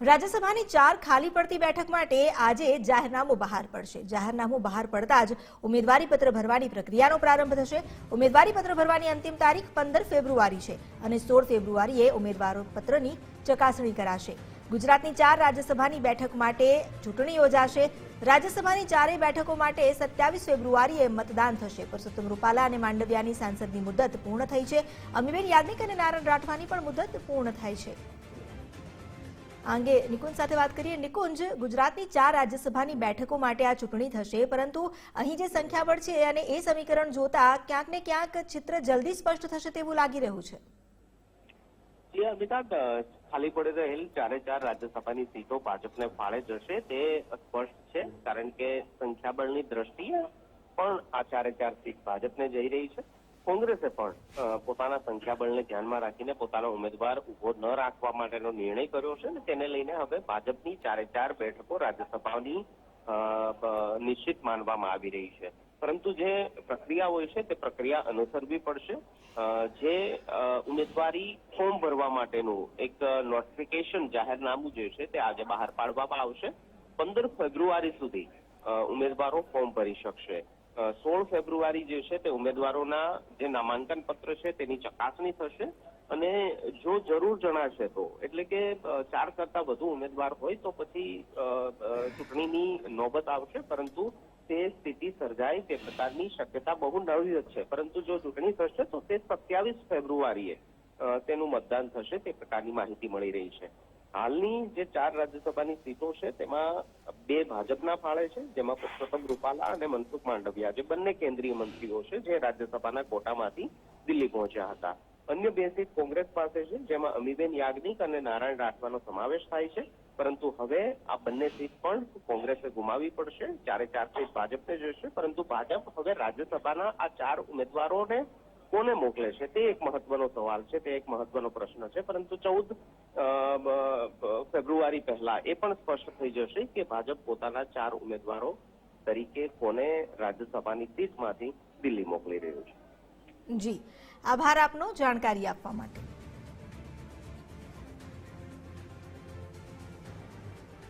રાજ્યસભાની 4 ખાલી પડતી બેઠક માટે આજે જાહેરનામું બહાર પડશે। જાહેરનામું બહાર પડતા જ ઉમેદવારી પત્ર ભરવાની પ્રક્રિયાનો પ્રારંભ થશે। ઉમેદવારી પત્ર ભરવાની અંતિમ તારીખ 15 ફેબ્રુઆરી છે અને 16 ફેબ્રુઆરીએ ઉમેદવારો પત્રની ચકાસણી કરાશે। ગુજરાતની 4 રાજ્યસભાની બેઠક માટે ચૂંટણી યોજાશે। રાજ્યસભાની 4 બેઠકો માટે 27 ફેબ્રુઆરીએ મતદાન થશે। પરસોત્તમ રૂપાલા અને માંડવિયાની સાંસદની મુદ્દત પૂર્ણ થઈ છે। અમીબેન યાજ્ઞિક અને નારણ રાઠવાની પણ મુદ્દત પૂર્ણ થાય છે। આંગે નિકુંજ સાથે વાત કરીએ। નિકુંજ, ગુજરાતની 4 રાજ્યસભાની બેઠકો માટે આ ચૂંટણી થશે, પરંતુ અહીં જે સંખ્યાબળ છે અને એ સમીકરણ જોતા ક્યાંક ને ક્યાંક ચિત્ર જલ્દી સ્પષ્ટ થશે તેવું લાગી રહ્યું છે। અમિતાભ, ખાલી પડી રહેલ 4 રાજ્યસભાની સીટો ભાજપને ફાળે જશે તે સ્પષ્ટ છે, કારણ કે સંખ્યાબળની દ્રષ્ટિએ પણ આ 4 સીટ ભાજપને જઈ રહી છે। કોંગ્રેસે પણ પોતાના સંખ્યાબળને ધ્યાનમાં રાખીને પોતાનો ઉમેદવાર ઉભો ન રાખવા માટેનો નિર્ણય કર્યો છે અને તેને લઈને હવે ભાજપની 4 બેઠકો રાજ્યસભાની નિશ્ચિત માનવામાં આવી રહી છે। પરંતુ જે પ્રક્રિયા હોય છે તે પ્રક્રિયા અનુસરવી પડશે। જે ઉમેદવારી ફોર્મ ભરવા માટેનું એક નોટિફિકેશન જાહેરનામું જે છે તે આજે બહાર પાડવામાં આવશે। 15 ફેબ્રુઆરી સુધી ઉમેદવારો ફોર્મ ભરી શકશે। 16 ફેબ્રુઆરી જે છે તે ઉમેદવારોના જે નામાંકન પત્ર છે તેની ચકાસણી થશે અને જો જરૂર જણાશે તો, એટલે કે 4 કરતા વધુ ઉમેદવાર હોય તો પછી ચૂંટણીની નોબત આવશે, પરંતુ તે સ્થિતિ સર્જાય તે પ્રકારની શક્યતા બહુ નવી જ છે। પરંતુ જો ચૂંટણી થશે તો તે 27 ફેબ્રુઆરીએ તેનું મતદાન થશે તે પ્રકારની માહિતી મળી રહી છે। હાલની જે 4 રાજ્યસભાની સીટો છે તેમાં 2 ભાજપના ફાળે છે, જેમાં પરસોત્તમ રૂપાલા અને મનસુખ માંડવિયા જે બંને કેન્દ્રીય મંત્રીઓ છે જે રાજ્યસભાના કોટામાંથી દિલ્હી પહોંચ્યા હતા। અન્ય 2 સીટ કોંગ્રેસ પાસે છે, જેમાં અમીબેન યાજ્ઞિક અને નારાયણ રાઠવાનો સમાવેશ થાય છે। પરંતુ હવે આ બંને સીટ પણ કોંગ્રેસે ગુમાવવી પડશે। 4 સીટ ભાજપને જશે, પરંતુ ભાજપ હવે રાજ્યસભાના આ 4 ઉમેદવારોને કોને મોકલે છે તે એક મહત્વનો સવાલ છે, તે એક મહત્વનો પ્રશ્ન છે। પરંતુ 14 ફેબ્રુઆરી પહેલા એ પણ સ્પષ્ટ થઈ જશે કે ભાજપ પોતાના 4 ઉમેદવારો તરીકે કોને રાજ્યસભાની સીટમાંથી દિલ્હી મોકલી રહ્યું છે। જી, આભાર આપનો જાણકારી આપવા માટે।